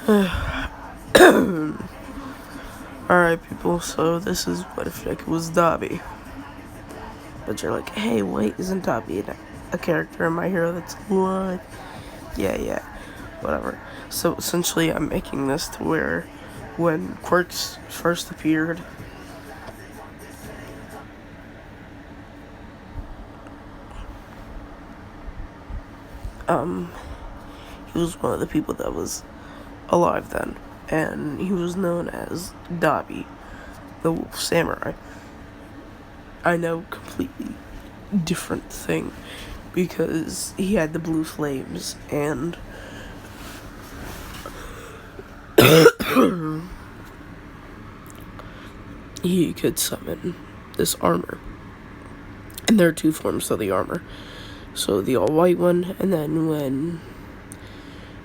Alright, people, so this is what if it was dabi. But you're like, hey, wait, isn't dabi a character in My Hero that's alive? Yeah, whatever. So essentially, I'm making this to where when quirks first appeared, he was one of the people that was alive then, and he was known as Dabi, the Wolf Samurai. I know, completely different thing, because he had the blue flames, and he could summon this armor. And there are two forms of the armor. So the all-white one, and then when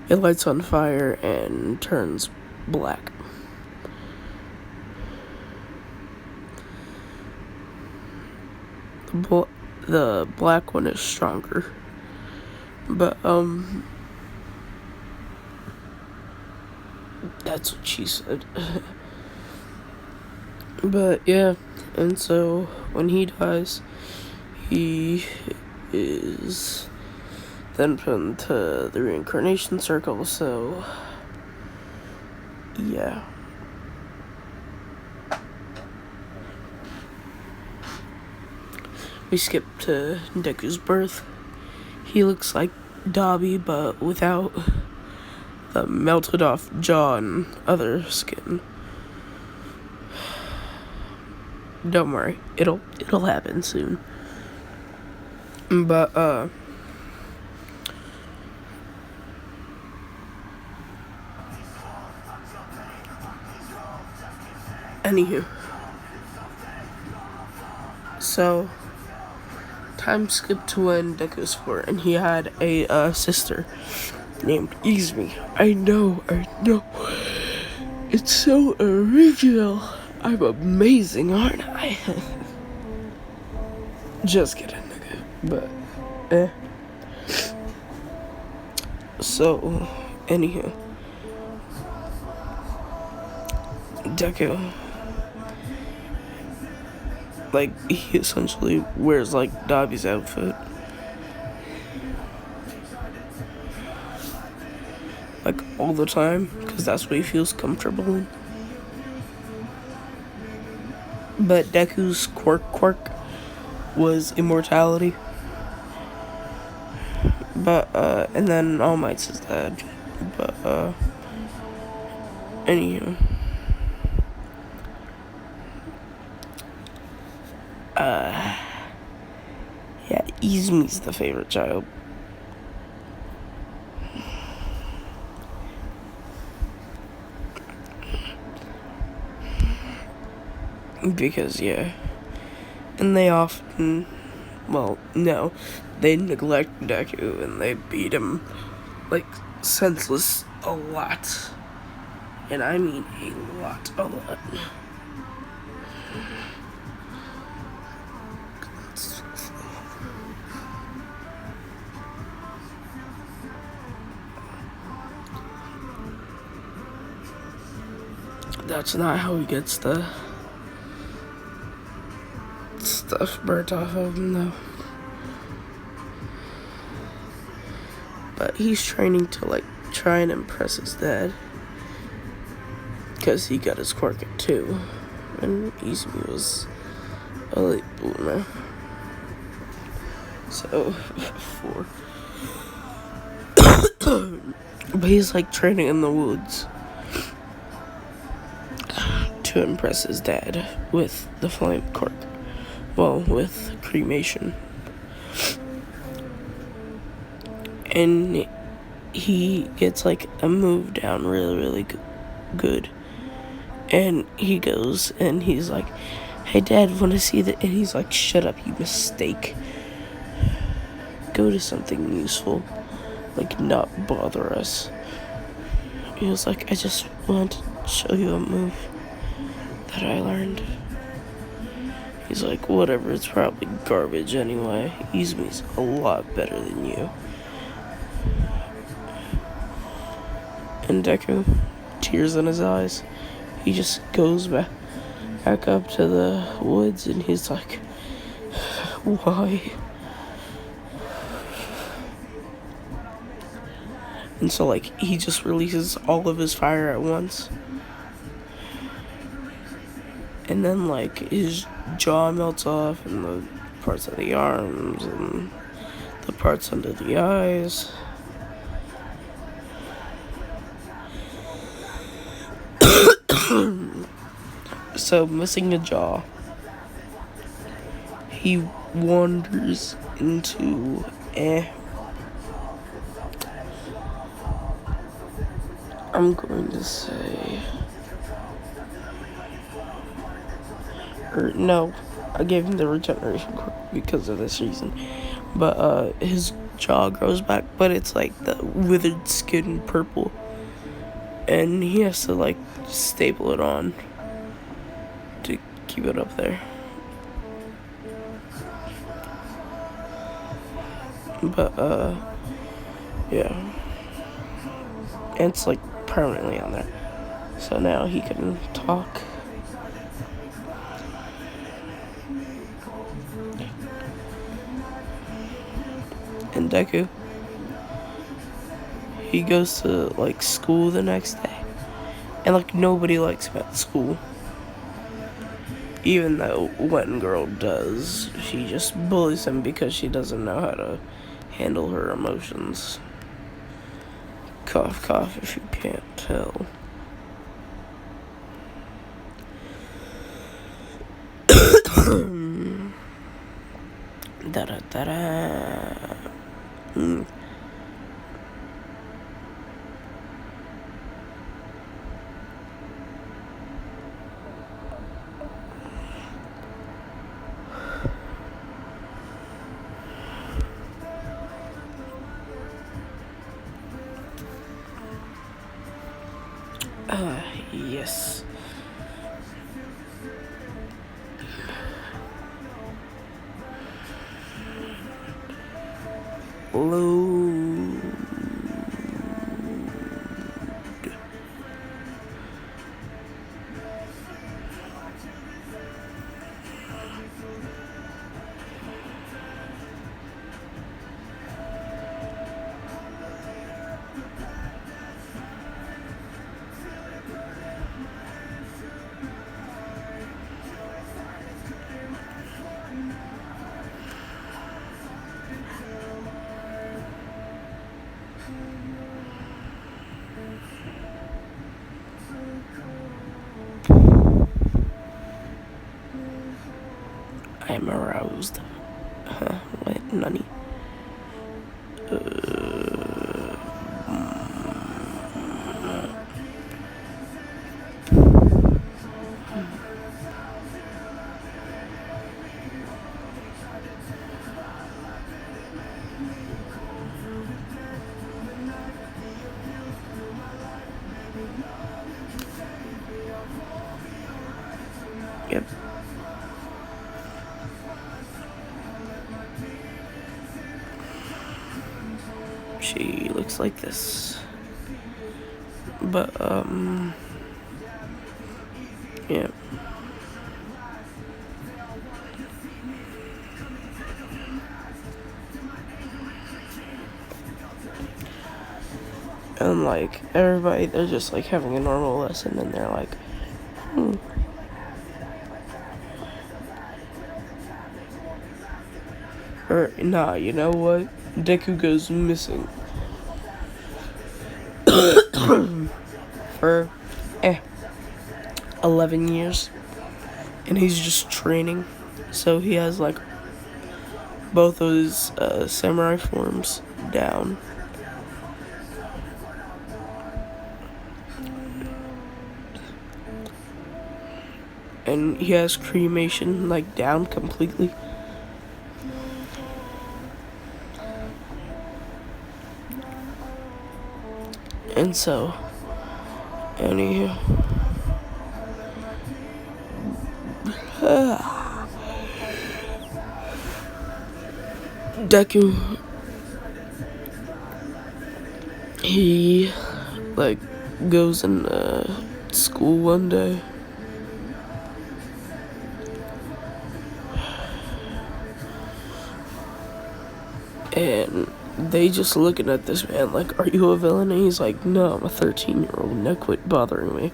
it lights on fire and turns black. The black one is stronger. But, that's what she said. But, yeah, and so when he dies, he is then put into the reincarnation circle, so yeah. We skip to Deku's birth. He looks like Dabi, but without the melted off jaw and other skin. Don't worry, it'll happen soon. But anywho, so time skip to when Deku was 4, and he had a sister named Izumi. I know, it's so original. I'm amazing, aren't I? Just kidding, nigga. But, So, anywho. Deku. Like, he essentially wears, like, Dabi's outfit. Like, all the time, because that's what he feels comfortable in. But Deku's quirk was immortality. But, and then All Might's his dad. But, anywho. Yeah, Izumi's the favorite child. Because, yeah. And they often, well, no, they neglect Deku and they beat him, like, senseless a lot. And I mean a lot. That's not how he gets the stuff burnt off of him, though. But he's training to, like, try and impress his dad. Because he got his quirk at 2. And Izumi was a late bloomer. So, 4. But he's, like, training in the woods to impress his dad with the flame quirk. Well, with cremation. And he gets, like, a move down really good. And he goes and he's like, hey, Dad, want to see that? And he's like, shut up, you mistake. Go to something useful. Like, not bother us. He was like, I just want to show you a move that I learned. He's like, whatever, it's probably garbage anyway. Izumi's a lot better than you. And Deku, tears in his eyes, he just goes back up to the woods and he's like, why? And so, like, he just releases all of his fire at once. And then, like, his jaw melts off, and the parts of the arms, and the parts under the eyes. So, missing a jaw, he wanders into I'm going to say, or no, I gave him the regeneration quirk because of this reason, but his jaw grows back, but it's like the withered skin purple, and he has to like staple it on to keep it up there. But yeah, and it's like permanently on there, so now he can talk. And Deku, he goes to like school the next day, and like nobody likes him at school, even though one girl does. She just bullies him because she doesn't know how to handle her emotions. Cough, cough, if you can't tell. Da-da-da-da. Yes. Load. I am aroused. What? Nani? Yep. She looks like this. But, yeah. And, like, everybody, they're just, like, having a normal lesson, and they're like, Or, nah, you know what? Deku goes missing. For, 11 years. And he's just training. So he has, like, both of his, samurai forms down. And he has cremation, like, down completely. And so, anywho, Deku, he, like, goes in school one day. And they just looking at this man like, are you a villain? And he's like, no, I'm a 13-year-old. Now quit bothering me.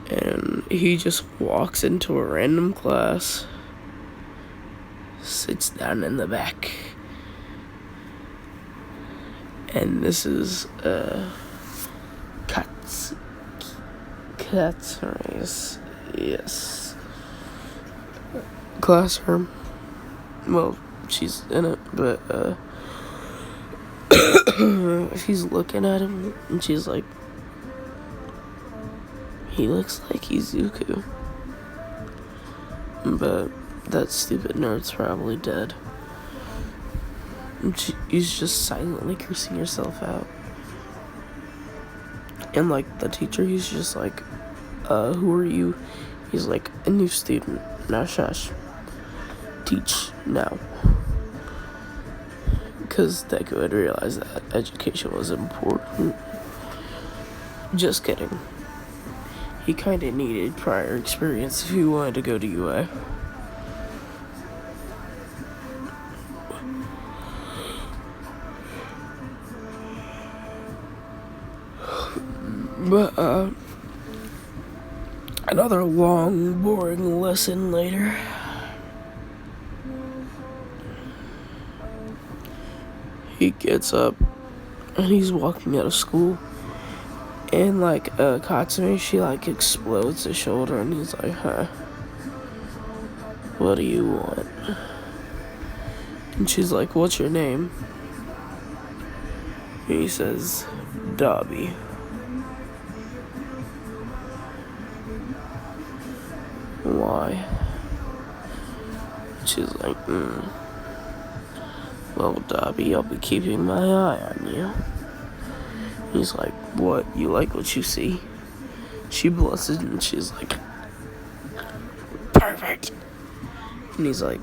And he just walks into a random class, sits down in the back. And this is Katsumi's, yes, classroom. Well, she's in it, but she's looking at him and she's like, he looks like Izuku, but that stupid nerd's probably dead. And she's just silently cursing herself out. And like the teacher, he's just like, who are you? He's like, a new student. Now shush. Teach now. Because Deku had realized that education was important. Just kidding. He kinda needed prior experience if he wanted to go to UA. But, another long, boring lesson later. He gets up, and he's walking out of school. And, like, Katsumi, she, like, explodes his shoulder, and he's like, huh, what do you want? And she's like, what's your name? And he says, Dabi. Why? She's like, well, Dabi, I'll be keeping my eye on you. He's like, what? You like what you see? She blushes and she's like, perfect. And he's like,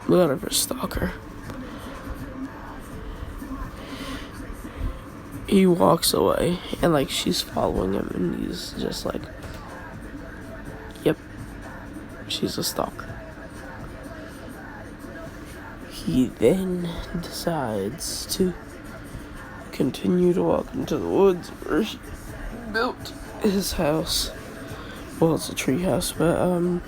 whatever, stalker. He walks away and like she's following him and he's just like, yep, she's a stalker. He then decides to continue to walk into the woods where he built his house. Well, it's a tree house, but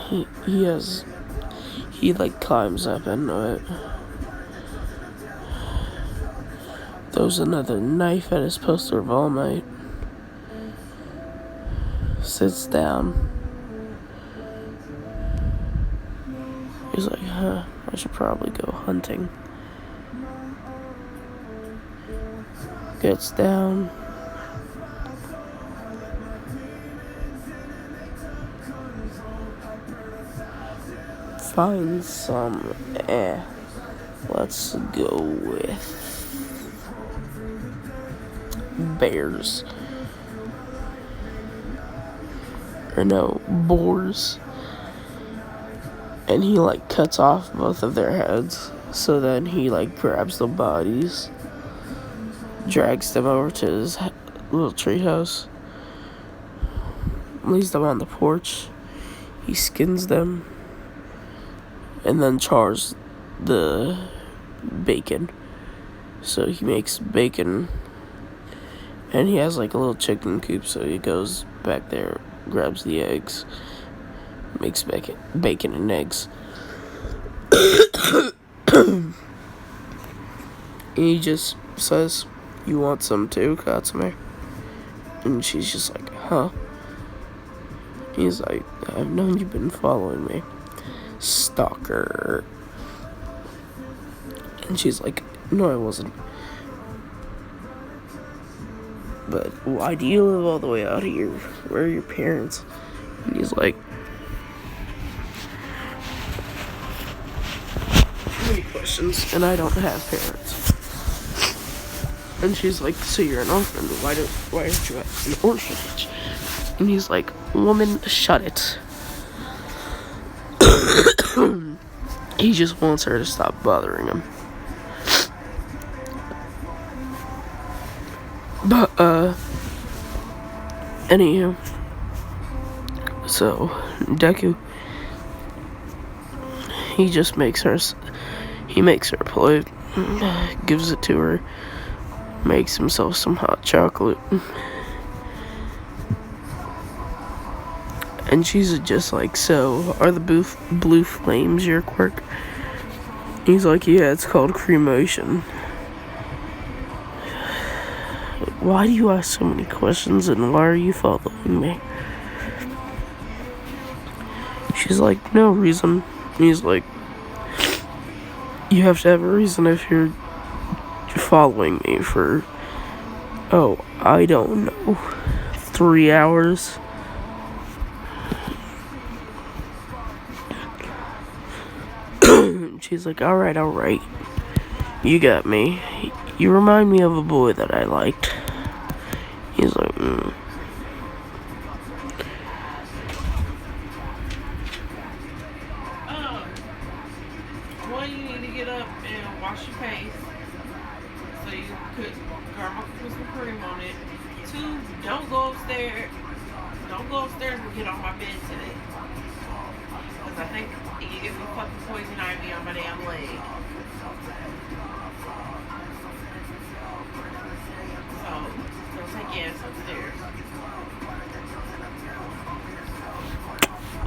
he like climbs up into it. Throws another knife at his poster of All Might. Sits down. He's like, huh, I should probably go hunting. Gets down. Finds some, let's go with bears. Or no, boars. And he like cuts off both of their heads. So then he like grabs the bodies, drags them over to his little treehouse, leaves them on the porch. He skins them and then chars the bacon. So he makes bacon, and he has like a little chicken coop, so he goes back there, grabs the eggs, makes bacon and eggs. He just says, you want some too, Katsume? And she's just like, huh? He's like, I've known you've been following me, stalker. And she's like, no, I wasn't. But why do you live all the way out here? Where are your parents? And he's like, many questions, and I don't have parents. And she's like, so you're an orphan, why aren't you at an orphanage? And he's like, woman, shut it. He just wants her to stop bothering him. But, anywho. So, Deku, he just makes her a plate, gives it to her, makes himself some hot chocolate. And she's just like, so, are the blue flames your quirk? He's like, yeah, it's called cremation. Why do you ask so many questions, and why are you following me? She's like, no reason. He's like, you have to have a reason if you're following me for, I don't know, 3 hours. She's like, alright. You got me. You remind me of a boy that I liked. He's like, One, you need to get up and wash your face so you could gargle put some cream on it. Two, don't go upstairs. Don't go upstairs and get on my bed today. Because I think you give me fucking poison ivy on my damn leg. So, don't take your ass upstairs.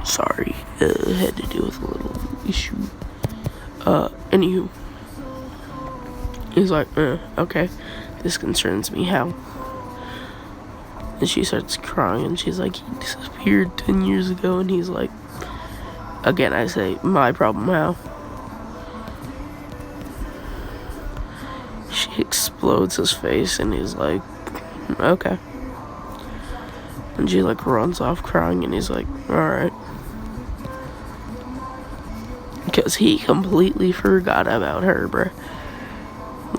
sorry, had to deal with a little issue. Anywho. He's like, okay, this concerns me, how? And she starts crying, and she's like, he disappeared 10 years ago, and he's like, again, I say, my problem, how? She explodes his face, and he's like, okay. And she, like, runs off crying, and he's like, alright. Because he completely forgot about her, bruh.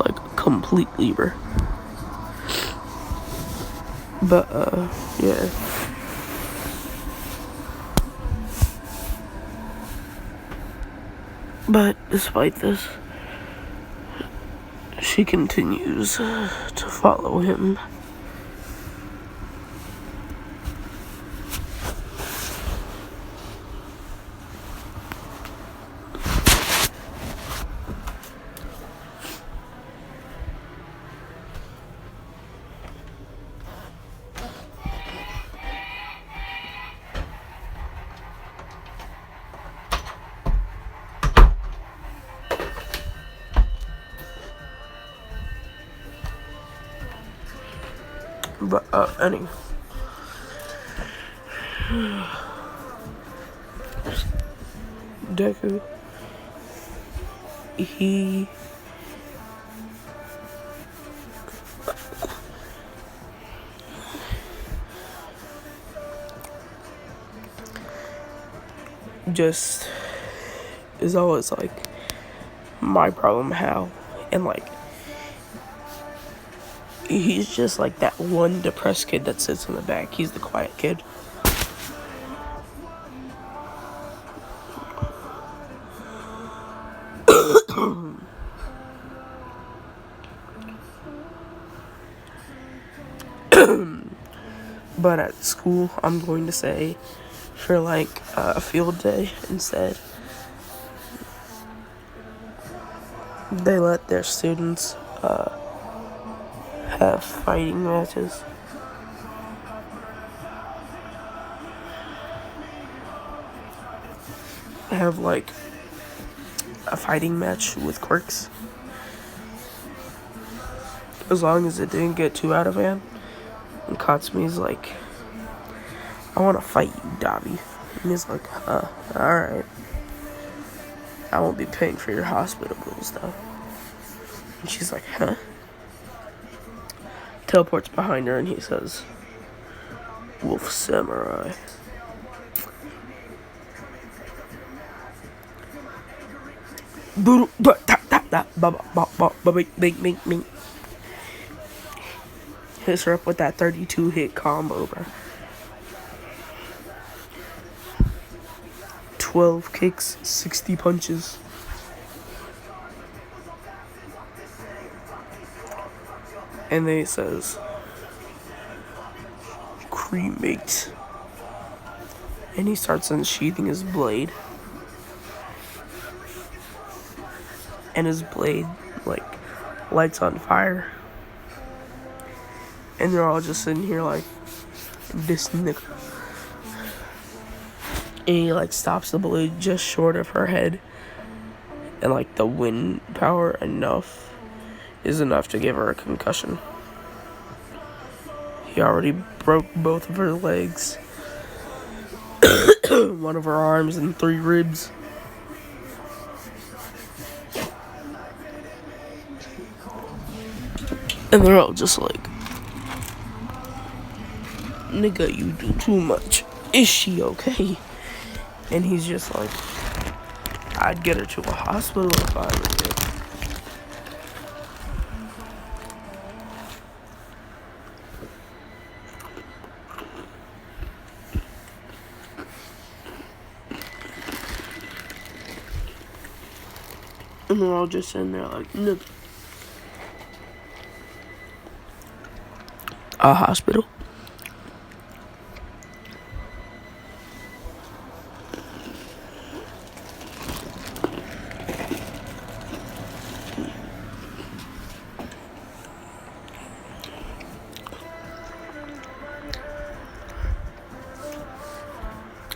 Like, completely, bruh. But, yeah. But, despite this, she continues to follow him. But, anyway. Deku, he just is always like, my problem, how? And like, he's just like that one depressed kid that sits in the back. He's the quiet kid. But at school, I'm going to say, for like a field day instead, they let their students have fighting matches. Have like a fighting match with quirks. As long as it didn't get too out of hand. And Katsumi's like, I want to fight you, Dabi. And he's like, alright. I won't be paying for your hospital bills, though. And she's like, huh? Teleports behind her, and he says, Wolf Samurai. Hits her up with that 32 hit combo, bro. 12 kicks, 60 punches. And then it says, cremate. And he starts unsheathing his blade. And his blade, like, lights on fire. And they're all just sitting here like, this nigga. And he, like, stops the blade just short of her head. And, like, the wind power is enough to give her a concussion. He already broke both of her legs, one of her arms, and 3 ribs. And they're all just like, nigga, you do too much. Is she okay? And he's just like, I'd get her to a hospital if I were you. And they're all just sitting there like, no. A hospital?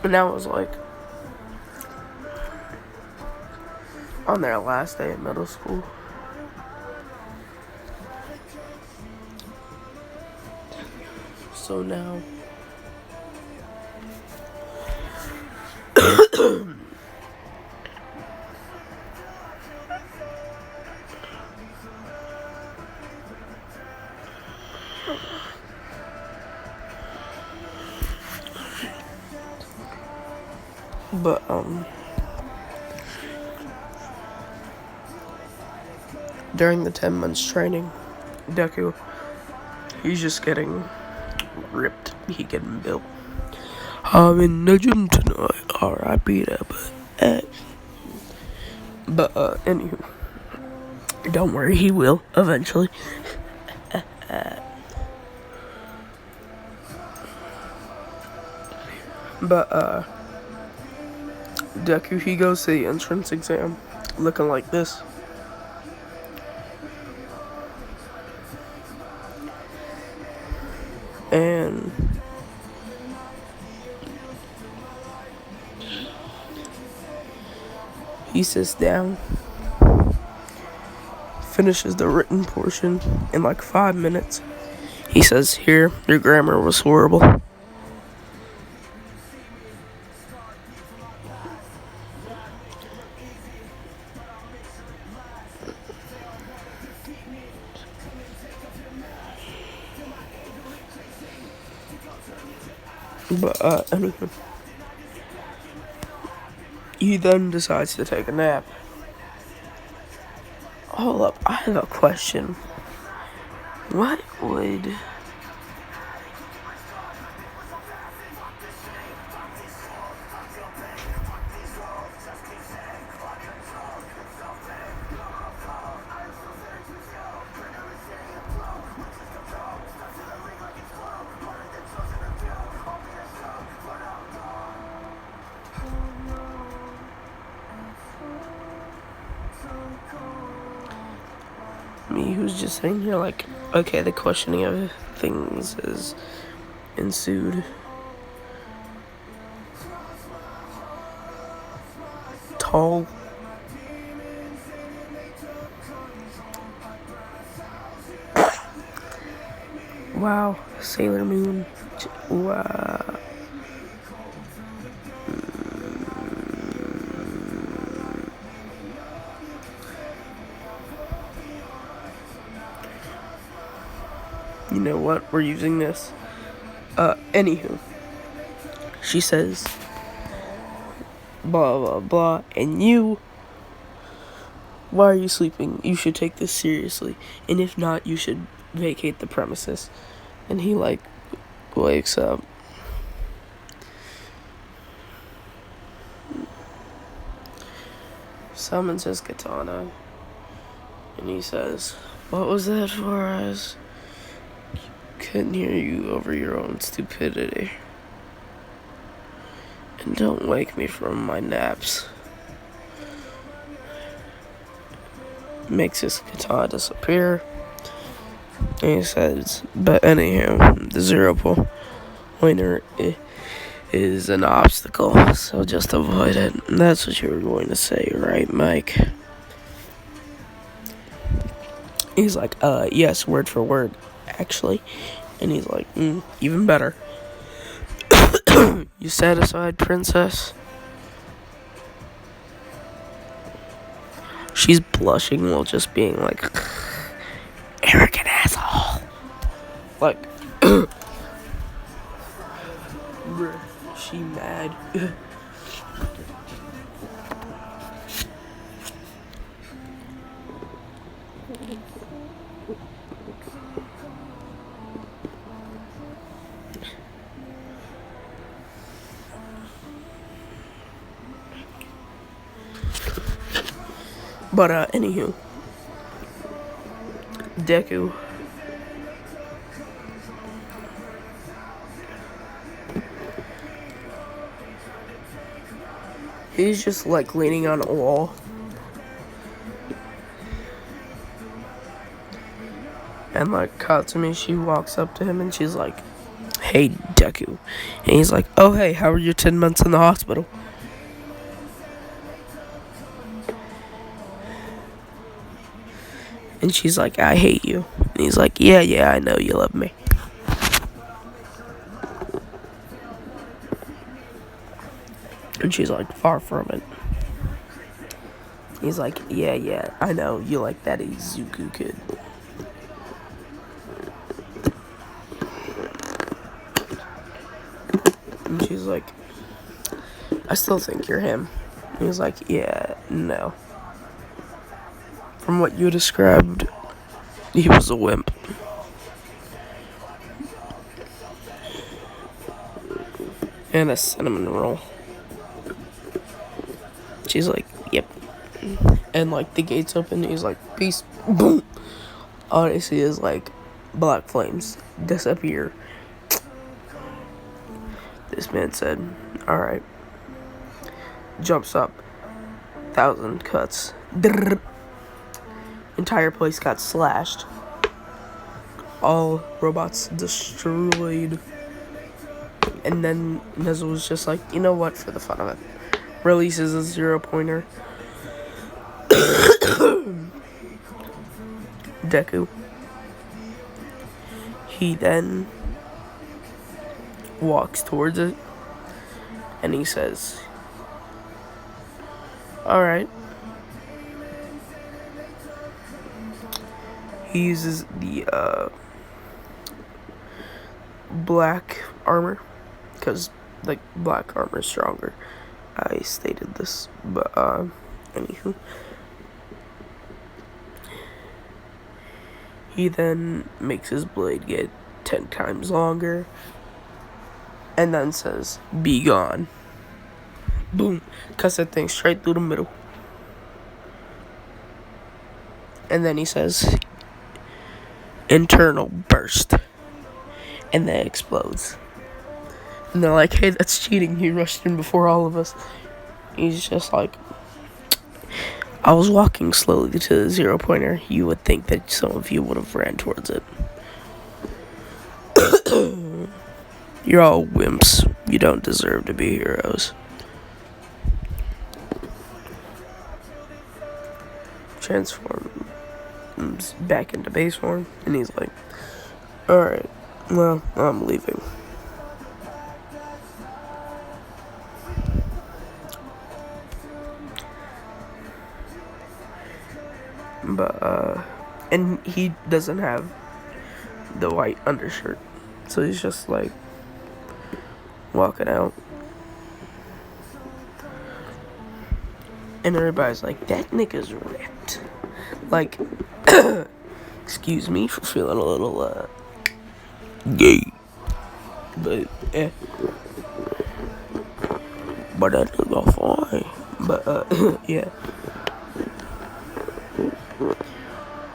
And that was like on their last day of middle school. So now but during the 10 months training, Deku, he's just getting ripped. He getting built. I'm in the gym tonight. R.I.P. that, but anywho, don't worry, he will eventually. But Deku, he goes to the entrance exam looking like this. And he sits down, finishes the written portion in like 5 minutes. He says, "Here, your grammar was horrible." But anyway, he then decides to take a nap. Hold up, I have a question. What would me, who's just sitting here like, okay, the questioning of things is ensued. Tall. Wow, Sailor Moon. Wow. You know what? We're using this. Anywho. She says, blah, blah, blah. And you, why are you sleeping? You should take this seriously. And if not, you should vacate the premises. And he, like, wakes up. summons his katana, and he says, "What was that for, Eyes? Couldn't hear you over your own stupidity. And don't wake me from my naps." Makes his katana disappear. And he says, "But anyhow, the 0 pointer is an obstacle, so just avoid it." And that's what you were going to say, right, Mike? He's like, yes, word for word, actually. And he's like, even better. You satisfied, princess? She's blushing while just being like, arrogant asshole. Like, she mad. But, anywho. Deku. He's just, like, leaning on a wall. And, like, Katsumi, she walks up to him and she's like, "Hey, Deku." And he's like, "Oh, hey, how are your 10 months in the hospital?" And she's like, "I hate you." And he's like, yeah, I know you love me." And she's like, "Far from it." He's like, yeah, I know you like that Izuku kid." And she's like, "I still think you're him." And he's like, "Yeah, no. From what you described, he was a wimp." And a cinnamon roll. She's like, "Yep." And, like, the gates open, he's like, "Peace." Boom. All I see is, like, black flames disappear. This man said, "Alright." Jumps up. 1,000 cuts. Drrr. Entire place got slashed. All robots destroyed. And then Nezuko was just like, "You know what, for the fun of it." Releases a 0-pointer. Deku. He then walks towards it. And he says, "Alright." He uses the, black armor. Because, like, black armor is stronger. I stated this, but, anywho. He then makes his blade get 10 times longer. And then says, "Be gone." Boom. Cuts that thing straight through the middle. And then he says, "Internal burst." And then it explodes. And they're like, "Hey, that's cheating. He rushed in before all of us." He's just like, "I was walking slowly to the 0-pointer. You would think that some of you would have ran towards it." You're all wimps. You don't deserve to be heroes. Transforms back into base form. And he's like, "Alright, well, I'm leaving." But, and he doesn't have the white undershirt. So he's just like walking out. And everybody's like, "That nigga's ripped." Like, excuse me for feeling a little, gay. But, But that nigga fine. But, yeah.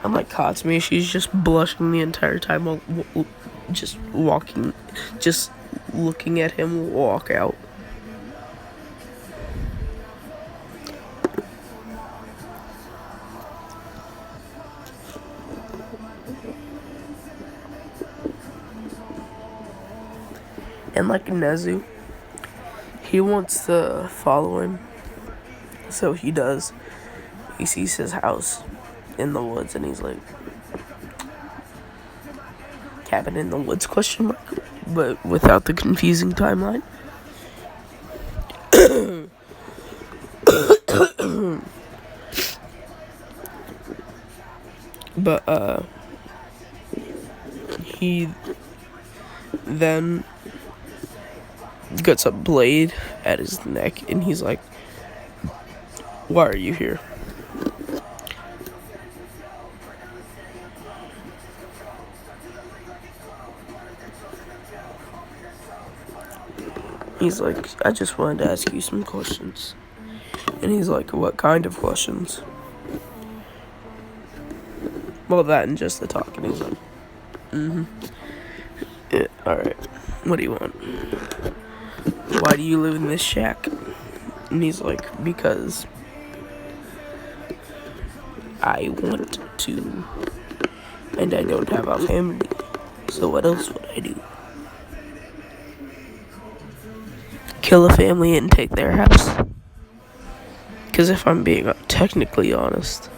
I'm like, Katsumi, she's just blushing the entire time while just walking, just looking at him walk out. And like Nezu, he wants to follow him, so he does. He sees his house in the woods, and he's like, cabin in the woods, question mark, but without the confusing timeline. But he then gets a blade at his neck, and he's like, why are you here? He's like, I just wanted to ask you some questions. And he's like, what kind of questions? Well, that and just the talk. And he's like, yeah, alright. What do you want? Why do you live in this shack? And he's like, because I want to. And I don't have a family. So what else would I do? Kill a family and take their house? Because if I'm being technically honest,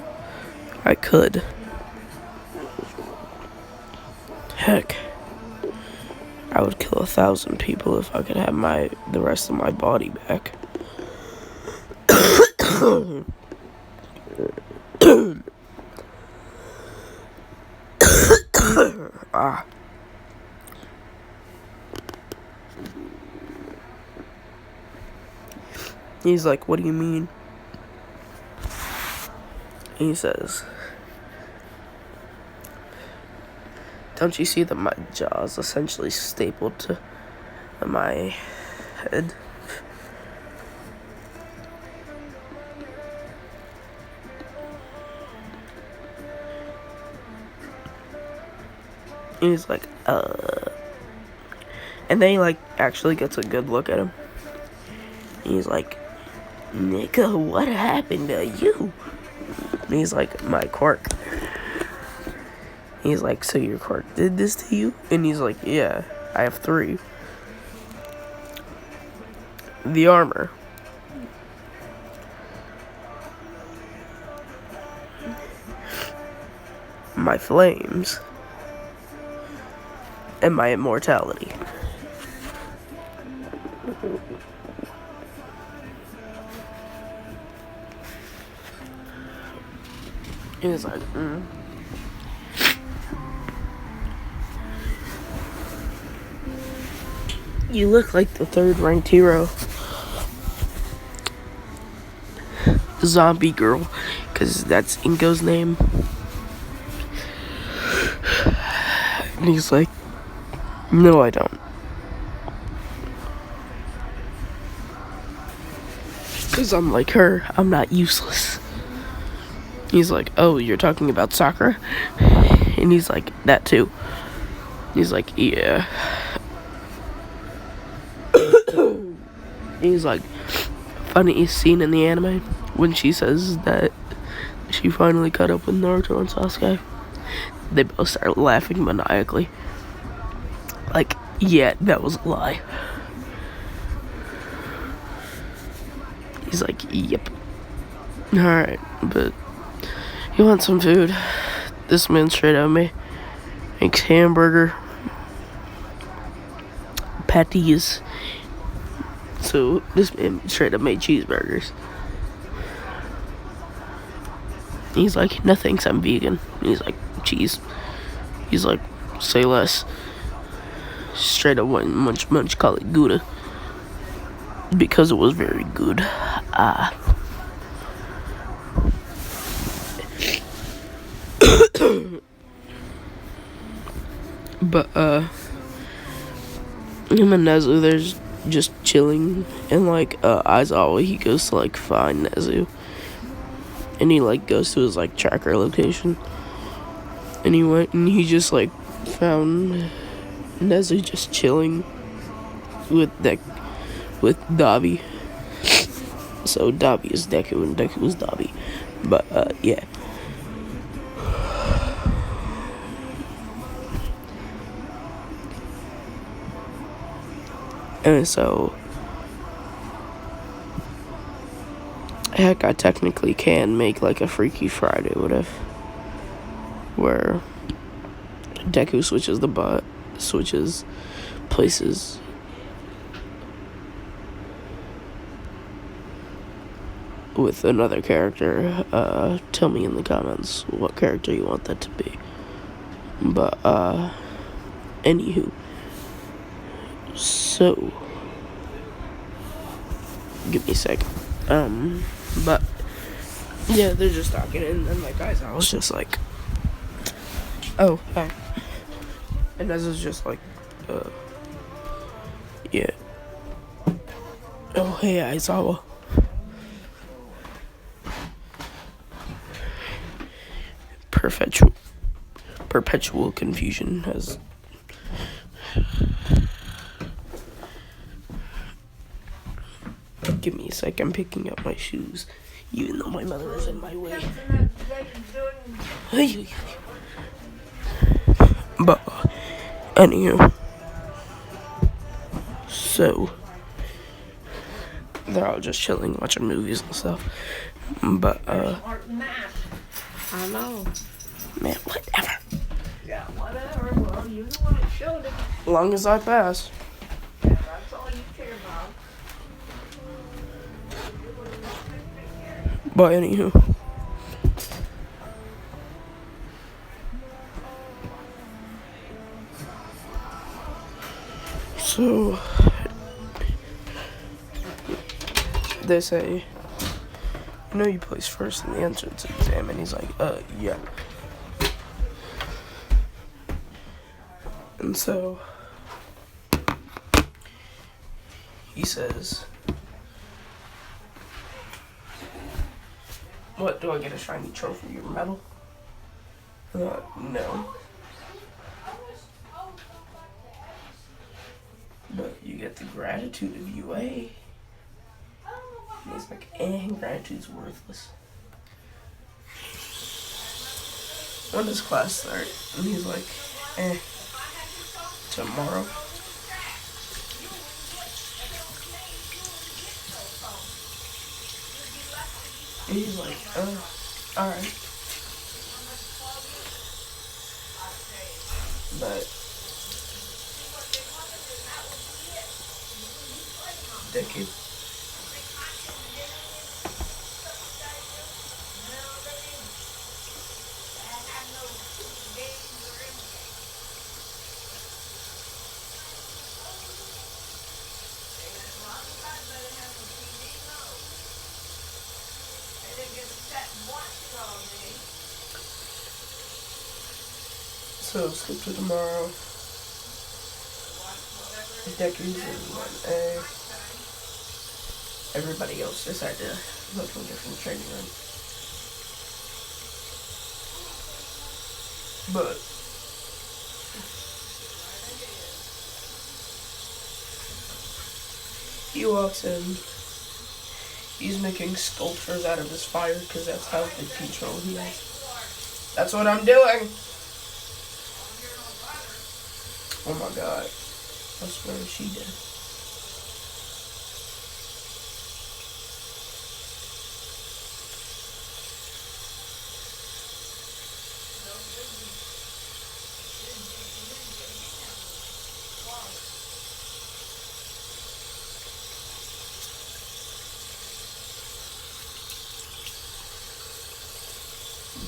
I could. Heck, I would kill 1,000 people if I could have the rest of my body back. Ah. He's like, what do you mean? He says, don't you see that my jaw is essentially stapled to my head? And he's like, and then he like actually gets a good look at him. And he's like, nigga, what happened to you? And he's like, my quirk. He's like, so your quirk did this to you? And he's like, yeah, I have 3. The armor. My flames. And my immortality. And he's like, You look like the 3rd ranked hero. Zombie girl. Because that's Inko's name. And he's like, no, I don't. Because I'm like her. I'm not useless. He's like, oh, you're talking about Sakura? And he's like, that too. He's like, yeah. He's like, funny scene in the anime when she says that she finally caught up with Naruto and Sasuke. They both start laughing maniacally. Like, yeah, that was a lie. He's like, yep. Alright, but you want some food? This man straight at me makes hamburger patties. So this man straight up made cheeseburgers. He's like, no thanks, I'm vegan. He's like, cheese. He's like, say less. Straight up went munch, call it Gouda. Because it was very good. But, him and Nezu, there's just chilling. And, like, Aizawa, he goes to, like, find Nezu. and he like goes to his like tracker location, and he went and he just like found Nezu just chilling with Dabi. So Dabi is Deku and Deku is Dabi. But yeah. And so heck, I technically can make like a Freaky Friday, where Deku switches places with another character. Tell me in the comments what character you want that to be. But anywho, so give me a sec. But yeah, they're just talking, and then like guys, I was just like, oh hi, and this is just like, yeah, oh hey Aizawa. Perpetual confusion has give me a sec, I'm picking up my shoes even though my mother is in my way. But anywho, so they're all just chilling watching movies and stuff. But I know. man, whatever. Yeah, whatever. Well, you the one that showed it. As long as I pass. Yeah, that's all you care about. But anywho, so they say, I know you placed first in the entrance exam, and he's like, yeah. And so he says, what, do I get a shiny trophy or medal? No. But you get the gratitude of UA. And he's like, gratitude's worthless. When does class start? And he's like, tomorrow. And he's like, alright. But Deku. So skip to tomorrow. Deku's in 1A. Everybody else just had to go to a different training room. But he walks in. He's making sculptures out of his fire because that's how good control he has. That's what I'm doing. Oh my god. I swear she did.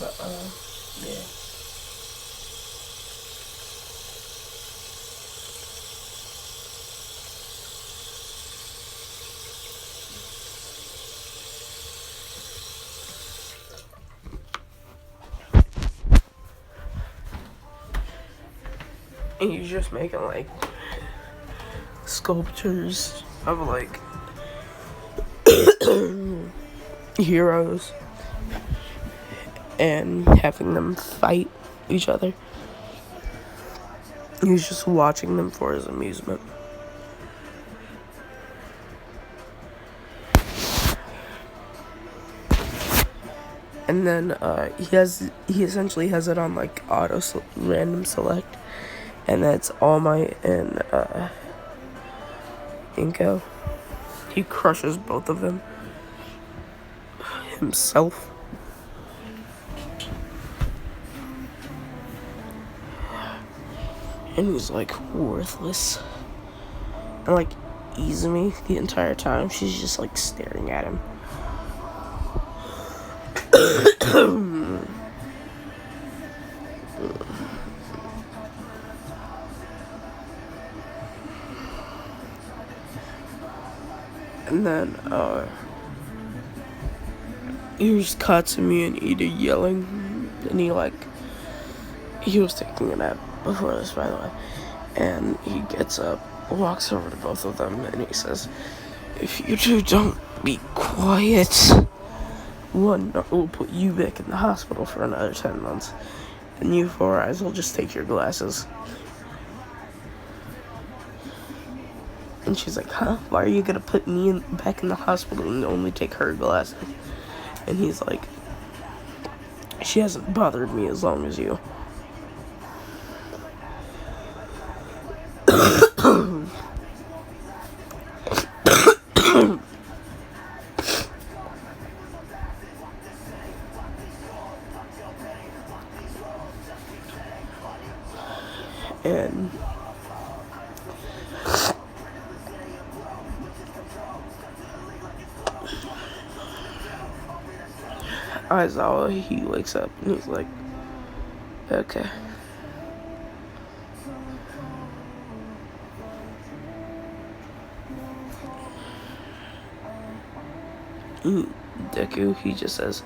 But, yeah. And he's just making, like, sculptures of, like, heroes. and having them fight each other. He's just watching them for his amusement. And then he essentially has it on like random select, and that's All Might and Inko. He crushes both of them himself. And he's like worthless. And like Izumi the entire time, she's just like staring at him. And then here's Katsumi and Ida yelling, and he was taking a nap before this, by the way, and he gets up, walks over to both of them, and he says, "If you two don't be quiet, one will put you back in the hospital for another 10 months, and you four eyes will just take your glasses." And she's like, "Huh? Why are you gonna put me back in the hospital and only take her glasses?" And he's like, "She hasn't bothered me as long as you." And Aizawa, he wakes up and he's like, "Okay." Deku, he just says,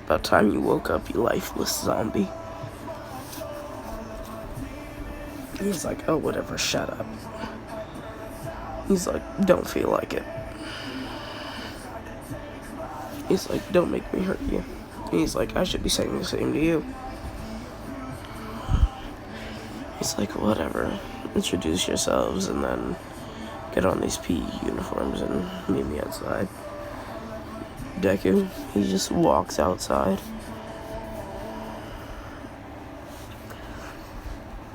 "About time you woke up, you lifeless zombie." He's like, "Oh, whatever, shut up." He's like, "Don't feel like it." He's like, "Don't make me hurt you." He's like, "I should be saying the same to you." He's like, "Whatever, introduce yourselves and then get on these PE uniforms and meet me outside." Deku, he just walks outside.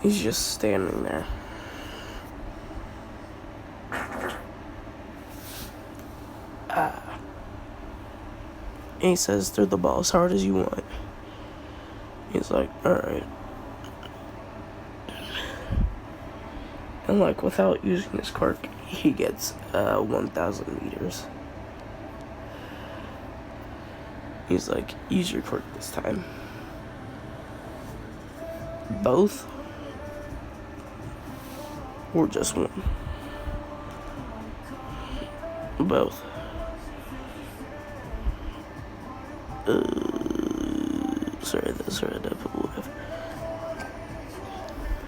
He's just standing there. And he says, "Throw the ball as hard as you want." He's like, "Alright." And like, without using his quirk, he gets 1,000 meters. He's like, "Use your quirk this time." Both? Or just one? Both. Sorry, whatever.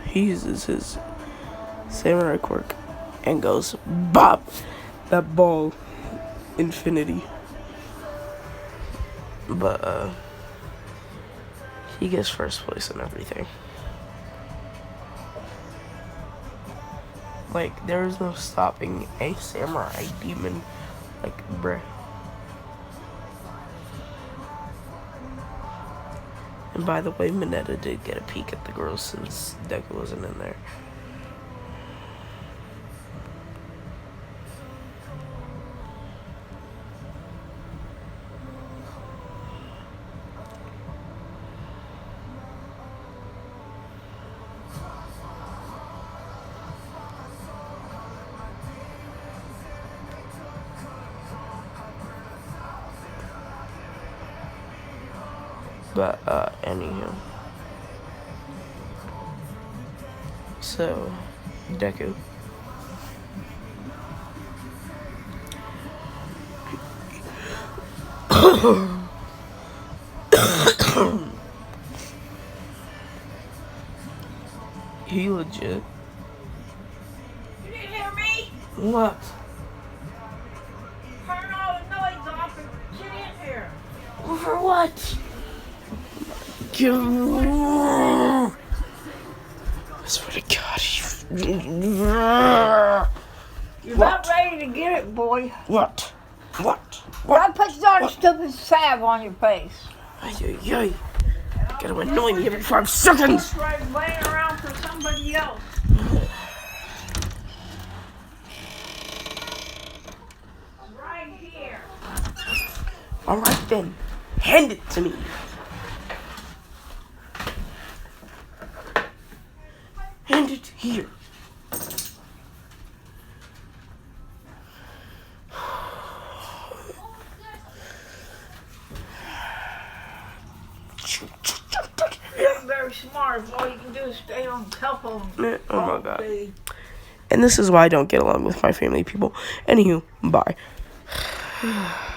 He uses his samurai quirk and goes bop, that ball, infinity. But he gets first place in everything. Like, there is no stopping a samurai demon. Like, bruh. And by the way, Mineta did get a peek at the girls since Deku wasn't in there. But, anywho. So, Deku. He legit. You didn't hear me? What? Turn all the noise off and get in here. For what? I swear to God. You're not ready to get it, boy. What? Why put that stupid salve on your face? Ay. Gotta annoy me every 5 seconds. It's right laying around for somebody else. Right here. Alright then. Hand it to me. Hand it here. You're very smart. All you can do is stay on top of them. Oh my God. And this is why I don't get along with my family people. Anywho, bye.